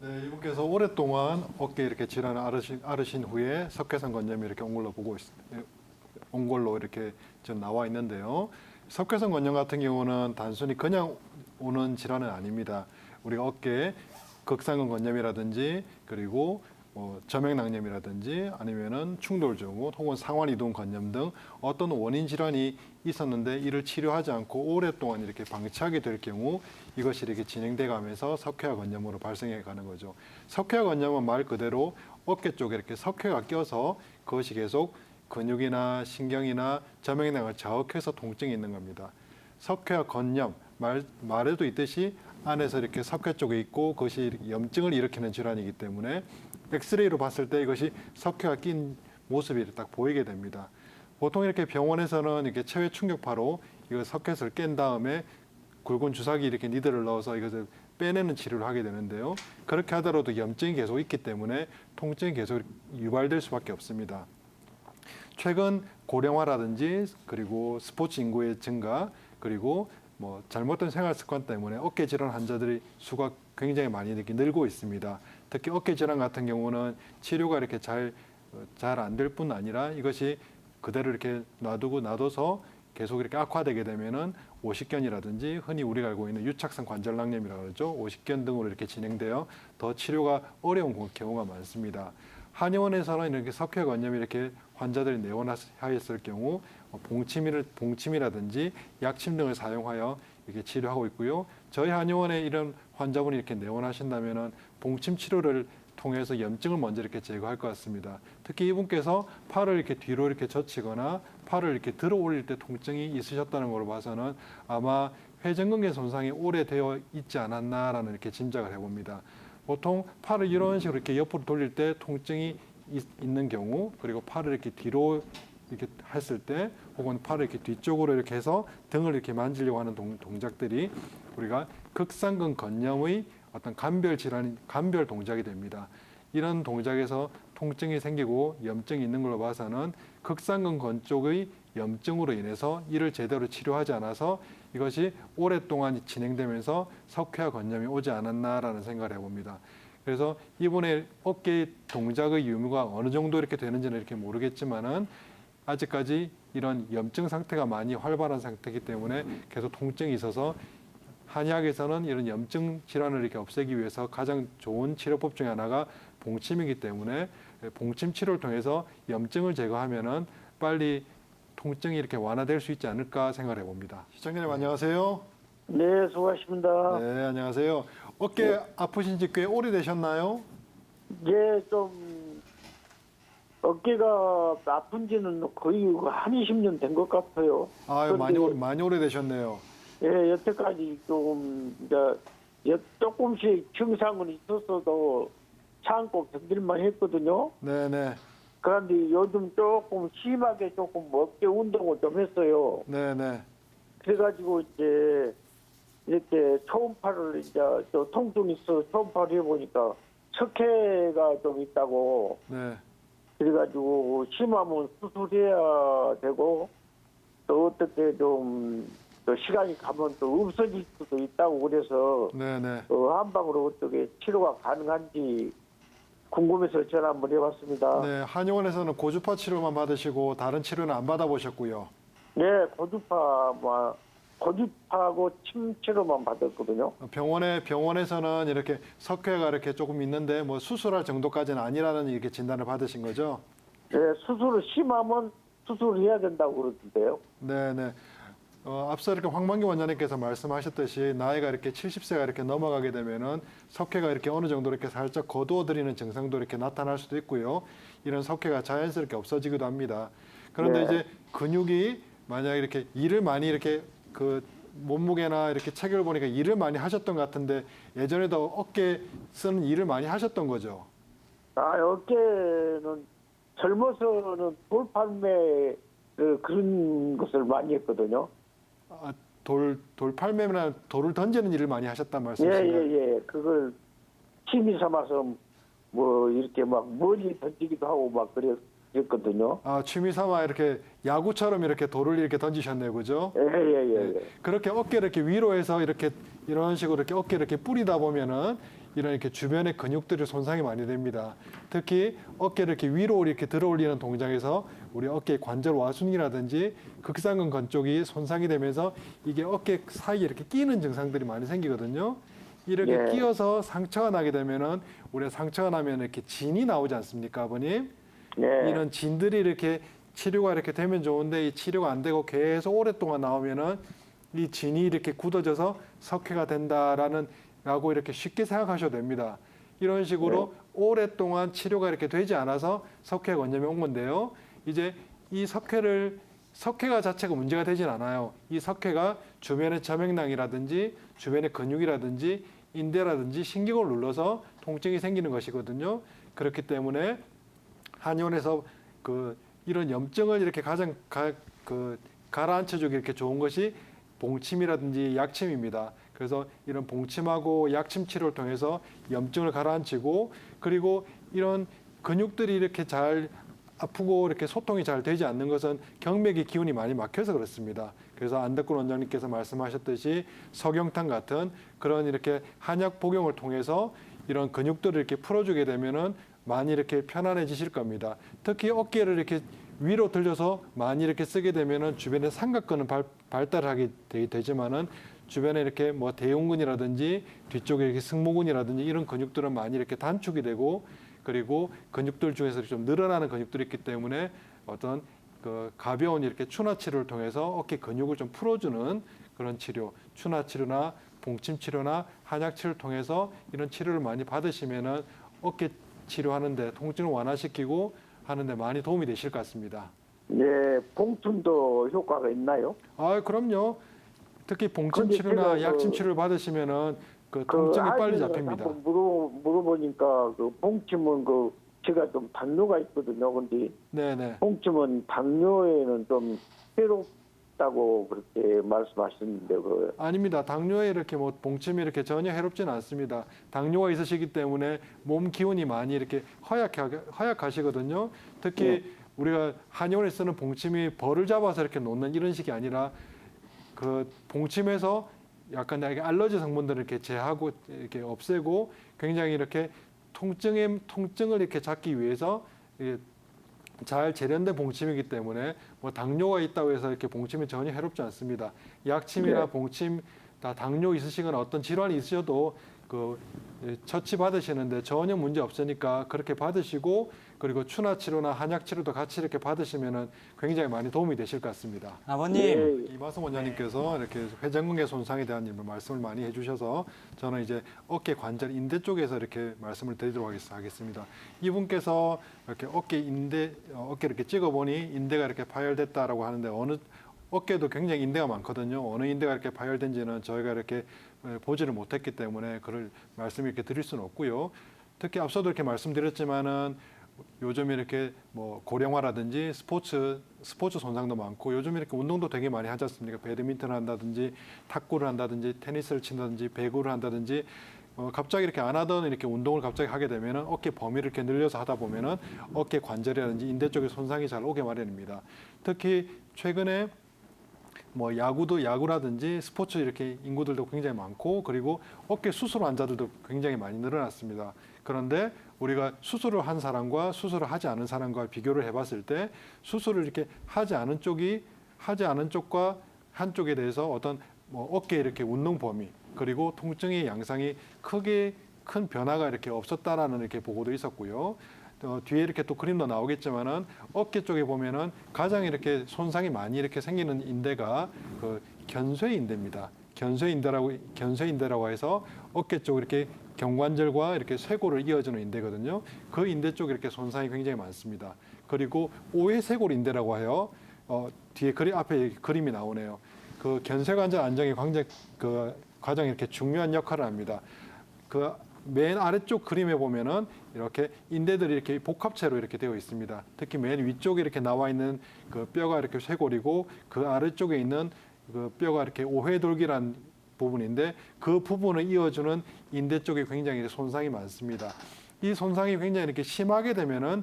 네, 이분께서 오랫동안 어깨 이렇게 질환을 앓으신 후에 석회성 건염이 이렇게 온 걸로 이렇게 지금 나와 있는데요. 석회성 건염 같은 경우는 단순히 그냥 오는 질환은 아닙니다. 우리가 어깨에 극상근 건염이라든지 그리고 점액낭염이라든지 아니면은 충돌증후 혹은 상완이동 건염 등 어떤 원인 질환이 있었는데 이를 치료하지 않고 오랫동안 이렇게 방치하게 될 경우 이것이 이렇게 진행돼 가면서 석회화 건염으로 발생해 가는 거죠. 석회화 건염은 말 그대로 어깨 쪽에 이렇게 석회가 껴서 그것이 계속 근육이나 신경이나 점액낭을 자극해서 통증이 있는 겁니다. 석회화 건염 말에도 있듯이 안에서 이렇게 석회 쪽에 있고 그것이 염증을 일으키는 질환이기 때문에 엑스레이로 봤을 때 이것이 석회가 낀 모습이 딱 보이게 됩니다. 보통 이렇게 병원에서는 이렇게 체외 충격파로 이거 석회를 깬 다음에 굵은 주사기 이렇게 니들을 넣어서 이것을 빼내는 치료를 하게 되는데요. 그렇게 하더라도 염증이 계속 있기 때문에 통증이 계속 유발될 수밖에 없습니다. 최근 고령화라든지 그리고 스포츠 인구의 증가 그리고 잘못된 생활 습관 때문에 어깨 질환 환자들의 수가 굉장히 많이 이렇게 늘고 있습니다. 특히 어깨 질환 같은 경우는 치료가 이렇게 잘 안 될 뿐 아니라 이것이 그대로 이렇게 놔둬서 계속 이렇게 악화되게 되면은 오십견이라든지 흔히 우리가 알고 있는 유착성 관절낭염이라고 그러죠. 오십견 등으로 이렇게 진행되어 더 치료가 어려운 경우가 많습니다. 한의원에서는 이렇게 석회 건염이 이렇게 환자들이 내원하였을 경우 봉침이라든지 약침 등을 사용하여 이렇게 치료하고 있고요. 저희 한의원에 이런 환자분이 이렇게 내원하신다면은 봉침 치료를 통해서 염증을 먼저 이렇게 제거할 것 같습니다. 특히 이분께서 팔을 이렇게 뒤로 이렇게 젖히거나 팔을 이렇게 들어 올릴 때 통증이 있으셨다는 걸로 봐서는 아마 회전근개 손상이 오래되어 있지 않았나라는 이렇게 짐작을 해봅니다. 보통 팔을 이런 식으로 이렇게 옆으로 돌릴 때 통증이 있는 경우 그리고 팔을 이렇게 뒤로 이렇게 했을 때 혹은 팔을 이렇게 뒤쪽으로 이렇게 해서 등을 이렇게 만지려고 하는 동작들이 우리가 극상근 건염의 어떤 간별 동작이 됩니다. 이런 동작에서 통증이 생기고 염증이 있는 걸로 봐서는 극상근 건 쪽의 염증으로 인해서 이를 제대로 치료하지 않아서 이것이 오랫동안 진행되면서 석회화 건염이 오지 않았나라는 생각을 해봅니다. 그래서 이분의 어깨 동작의 유무가 어느 정도 이렇게 되는지는 이렇게 모르겠지만은 아직까지 이런 염증 상태가 많이 활발한 상태이기 때문에 계속 통증이 있어서 한의학에서는 이런 염증 질환을 이렇게 없애기 위해서 가장 좋은 치료법 중에 하나가 봉침이기 때문에 봉침 치료를 통해서 염증을 제거하면은 빨리 통증이 이렇게 완화될 수 있지 않을까 생각을 해봅니다. 시청자님 안녕하세요. 네, 수고하십니다. 네, 안녕하세요. 어깨 아프신 지 꽤 오래되셨나요? 이제 좀 어깨가 아픈 지는 거의 한 20년 된 것 같아요. 아유, 그런데 많이 오래되셨네요. 예, 여태까지 조금 조금씩 증상은 있었어도 참고 견딜만 했거든요. 네네. 그런데 요즘 조금 심하게 조금 어깨 운동을 좀 했어요. 네네. 그래가지고 이제 이렇게 초음파를 이제 통증이 있어서 초음파를 해보니까 석회가 좀 있다고. 네. 그래가지고 심하면 수술해야 되고 또 어떻게 좀 또 시간이 가면 또 없어질 수도 있다고 그래서 네네. 한방으로 어떻게 치료가 가능한지 궁금해서 전화 한번 해봤습니다. 네, 한의원에서는 고주파 치료만 받으시고 다른 치료는 안 받아보셨고요. 네, 고주파하고 침 치료만 받았거든요. 병원에서는 이렇게 석회가 이렇게 조금 있는데 수술할 정도까지는 아니라는 이렇게 진단을 받으신 거죠? 네, 수술을 심하면 수술을 해야 된다고 그러던데요. 네네. 앞서 이렇게 황만기 원장님께서 말씀하셨듯이 나이가 이렇게 70세가 이렇게 넘어가게 되면은 석회가 이렇게 어느 정도 이렇게 살짝 거두어들이는 증상도 이렇게 나타날 수도 있고요. 이런 석회가 자연스럽게 없어지기도 합니다. 그런데 네. 이제 근육이 만약에 이렇게 일을 많이 이렇게 몸무게나 이렇게 체격을 보니까 일을 많이 하셨던 것 같은데 예전에도 어깨 쓰는 일을 많이 하셨던 거죠? 어깨는 젊어서는 돌팔매 그런 것을 많이 했거든요. 돌팔매나 돌을 던지는 일을 많이 하셨단 말씀이신가요? 예. 그걸 취미 삼아서 이렇게 막 멀리 던지기도 하고 막 그랬거든요. 취미 삼아 이렇게 야구처럼 이렇게 돌을 이렇게 던지셨네요, 그죠? 예. 그렇게 어깨를 이렇게 위로 해서 이렇게 이런 식으로 이렇게 어깨를 이렇게 뿌리다 보면은 이런 이렇게 주변의 근육들이 손상이 많이 됩니다. 특히 어깨를 이렇게 위로 이렇게 들어올리는 동작에서 우리 어깨 관절 와순이라든지 극상근 건 쪽이 손상이 되면서 이게 어깨 사이에 이렇게 끼는 증상들이 많이 생기거든요. 이렇게 예. 끼어서 상처가 나게 되면은 우리가 상처가 나면 이렇게 진이 나오지 않습니까, 아버님? 네. 이런 진들이 이렇게 치료가 이렇게 되면 좋은데 이 치료가 안 되고 계속 오랫동안 나오면은 이 진이 이렇게 굳어져서 석회가 된다라는 라고 이렇게 쉽게 생각하셔도 됩니다. 이런 식으로 오랫동안 치료가 이렇게 되지 않아서 석회 건염이 온 건데요. 이제 이 석회가 자체가 문제가 되진 않아요. 이 석회가 주변의 저명낭이라든지 주변의 근육이라든지 인대라든지 신경을 눌러서 통증이 생기는 것이거든요. 그렇기 때문에 한의원에서 이런 염증을 이렇게 가장 가라앉혀주기 이렇게 좋은 것이 봉침이라든지 약침입니다. 그래서 이런 봉침하고 약침 치료를 통해서 염증을 가라앉히고 그리고 이런 근육들이 이렇게 잘 아프고 이렇게 소통이 잘 되지 않는 것은 경맥의 기운이 많이 막혀서 그렇습니다. 그래서 안덕근 원장님께서 말씀하셨듯이 석영탕 같은 그런 이렇게 한약 복용을 통해서 이런 근육들을 이렇게 풀어주게 되면은 많이 이렇게 편안해지실 겁니다. 특히 어깨를 이렇게 위로 들려서 많이 이렇게 쓰게 되면은 주변에 삼각근은 발달하게 되지만은 주변에 이렇게 뭐 대흉근이라든지 뒤쪽에 이렇게 승모근이라든지 이런 근육들은 많이 이렇게 단축이 되고 그리고 근육들 중에서 좀 늘어나는 근육들이 있기 때문에 어떤 가벼운 이렇게 추나 치료를 통해서 어깨 근육을 좀 풀어주는 그런 치료, 추나 치료나 봉침 치료나 한약 치료를 통해서 이런 치료를 많이 받으시면은 어깨 치료하는데 통증을 완화시키고 하는데 많이 도움이 되실 것 같습니다. 네, 봉춤도 효과가 있나요? 아, 그럼요. 특히 봉침 근데 치료나 제가 약침 치료를 받으시면은 통증이 빨리 아이들한테 잡힙니다. 한번 물어보니까 봉춤은 제가 좀 당뇨가 있거든요. 근데 네네. 봉춤은 당뇨에는 좀 해롭다고 그렇게 말씀하셨는데 아닙니다. 당뇨에 이렇게 뭐 봉침이 이렇게 전혀 해롭지는 않습니다. 당뇨가 있으시기 때문에 몸 기운이 많이 이렇게 허약하시거든요. 특히 우리가 한의원에 쓰는 봉침이 벌을 잡아서 이렇게 놓는 이런 식이 아니라 봉침에서 약간 알러지 성분들을 이렇게 제하고 이렇게 없애고 굉장히 이렇게 통증을 이렇게 잡기 위해서 잘 재련된 봉침이기 때문에 뭐 당뇨가 있다고 해서 이렇게 봉침이 전혀 해롭지 않습니다. 약침이나 봉침 다 당뇨 있으시거나 어떤 질환이 있으셔도 처치 받으시는데 전혀 문제 없으니까 그렇게 받으시고 그리고 추나 치료나 한약 치료도 같이 이렇게 받으시면은 굉장히 많이 도움이 되실 것 같습니다. 아버님, 이마성 원장님께서 이렇게 회전근개 손상에 대한 말씀을 많이 해주셔서 저는 이제 어깨 관절 인대 쪽에서 이렇게 말씀을 드리도록 하겠습니다. 이분께서 이렇게 어깨를 이렇게 찍어보니 인대가 이렇게 파열됐다라고 하는데 어깨도 굉장히 인대가 많거든요. 어느 인대가 이렇게 파열된지는 저희가 이렇게 보지를 못했기 때문에 그럴 말씀을 이렇게 드릴 수는 없고요. 특히 앞서도 이렇게 말씀드렸지만은 요즘 이렇게 뭐 고령화라든지 스포츠 손상도 많고 요즘 이렇게 운동도 되게 많이 하지 않습니까? 배드민턴을 한다든지 탁구를 한다든지 테니스를 친다든지 배구를 한다든지 갑자기 이렇게 안 하던 이렇게 운동을 갑자기 하게 되면은 어깨 범위를 이렇게 늘려서 하다 보면은 어깨 관절이라든지 인대 쪽에 손상이 잘 오게 마련입니다. 특히 최근에 뭐 야구라든지 스포츠 이렇게 인구들도 굉장히 많고 그리고 어깨 수술 환자들도 굉장히 많이 늘어났습니다. 그런데 우리가 수술을 한 사람과 수술을 하지 않은 사람과 비교를 해봤을 때 수술을 이렇게 하지 않은 쪽과 한쪽에 대해서 어떤 뭐 어깨 이렇게 운동 범위 그리고 통증의 양상이 크게 큰 변화가 이렇게 없었다라는 이렇게 보고도 있었고요. 뒤에 이렇게 또 그림도 나오겠지만은 어깨 쪽에 보면은 가장 이렇게 손상이 많이 이렇게 생기는 인대가 견쇄인대입니다. 견쇄인대라고 해서 어깨 쪽 이렇게 경관절과 이렇게 쇄골을 이어주는 인대거든요. 그 인대 쪽에 이렇게 손상이 굉장히 많습니다. 그리고 오해쇄골 인대라고 해요. 뒤에 앞에 그림이 나오네요. 견쇄관절 안정이 가장 이렇게 중요한 역할을 합니다. 맨 아래쪽 그림에 보면은 이렇게 인대들이 이렇게 복합체로 이렇게 되어 있습니다. 특히 맨 위쪽에 이렇게 나와 있는 뼈가 이렇게 쇄골이고 그 아래쪽에 있는 뼈가 이렇게 오해돌기란 부분인데 그 부분을 이어주는 인대 쪽에 굉장히 손상이 많습니다. 이 손상이 굉장히 이렇게 심하게 되면은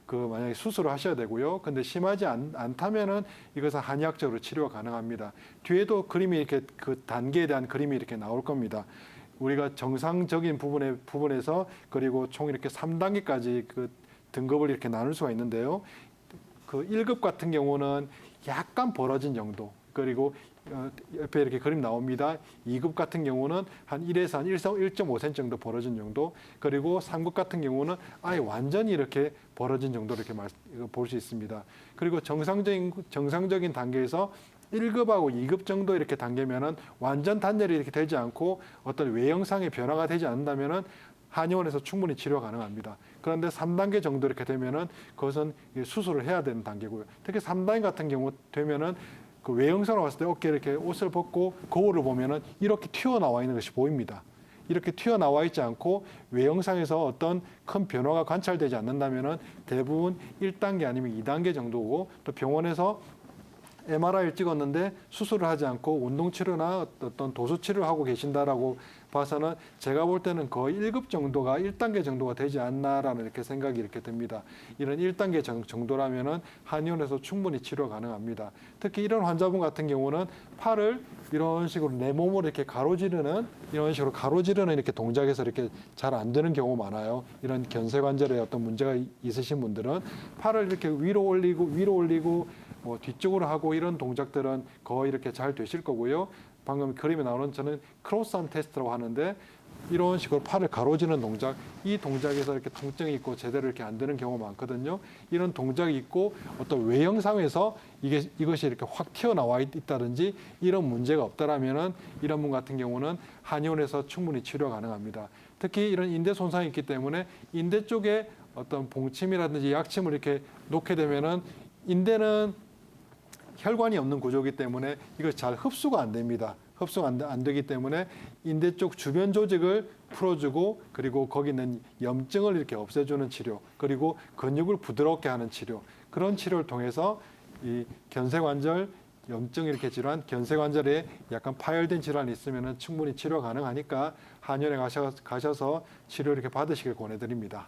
만약에 수술을 하셔야 되고요. 근데 심하지 않다면은 이것은 한의학적으로 치료가 가능합니다. 뒤에도 그림이 이렇게 그 단계에 대한 그림이 이렇게 나올 겁니다. 우리가 정상적인 부분에서 그리고 총 이렇게 3단계까지 그 등급을 이렇게 나눌 수가 있는데요. 그 1급 같은 경우는 약간 벌어진 정도. 그리고 옆에 이렇게 그림 나옵니다. 2급 같은 경우는 한 1에서 한 1.5cm 정도 벌어진 정도. 그리고 3급 같은 경우는 완전히 이렇게 벌어진 정도 이렇게 볼 수 있습니다. 그리고 정상적인 단계에서 1급하고 2급 정도 이렇게 단계면은 완전 단열이 이렇게 되지 않고 어떤 외형상의 변화가 되지 않는다면은 한의원에서 충분히 치료 가능합니다. 그런데 3단계 정도 이렇게 되면은 그것은 수술을 해야 되는 단계고요. 특히 3단계 같은 경우 되면은 그 외형상으로 봤을 때 어깨 이렇게 옷을 벗고 거울을 보면은 이렇게 튀어나와 있는 것이 보입니다. 이렇게 튀어나와 있지 않고 외형상에서 어떤 큰 변화가 관찰되지 않는다면은 대부분 1단계 아니면 2단계 정도고 또 병원에서 MRI를 찍었는데 수술을 하지 않고 운동치료나 어떤 도수치료를 하고 계신다라고 봐서는 제가 볼 때는 거의 1급 정도가 1단계 정도가 되지 않나라는 이렇게 생각이 이렇게 듭니다. 이런 1단계 정도라면은 한의원에서 충분히 치료 가능합니다. 특히 이런 환자분 같은 경우는 팔을 이런 식으로 내 몸으로 이렇게 가로지르는 이렇게 동작에서 이렇게 잘 안 되는 경우 많아요. 이런 견쇄관절에 어떤 문제가 있으신 분들은 팔을 이렇게 위로 올리고 뭐 뒤쪽으로 하고 이런 동작들은 거의 이렇게 잘 되실 거고요. 방금 그림에 나오는 저는 크로스한 테스트라고 하는데 이런 식으로 팔을 가로지르는 동작, 이 동작에서 이렇게 통증이 있고 제대로 이렇게 안 되는 경우가 많거든요. 이런 동작이 있고 어떤 외형상에서 이것이 이렇게 확 튀어나와 있다든지 이런 문제가 없다라면은 이런 분 같은 경우는 한의원에서 충분히 치료 가능합니다. 특히 이런 인대 손상이 있기 때문에 인대 쪽에 어떤 봉침이라든지 약침을 이렇게 놓게 되면은 인대는 혈관이 없는 구조이기 때문에 이것이 잘 흡수가 안 됩니다. 흡수가 안 되기 때문에 인대 쪽 주변 조직을 풀어주고 그리고 거기 있는 염증을 이렇게 없애주는 치료 그리고 근육을 부드럽게 하는 치료 그런 치료를 통해서 이 견쇄관절 염증 이렇게 질환, 견쇄관절에 약간 파열된 질환이 있으면 충분히 치료 가능하니까 한의원에 가셔서 치료 이렇게 받으시길 권해드립니다.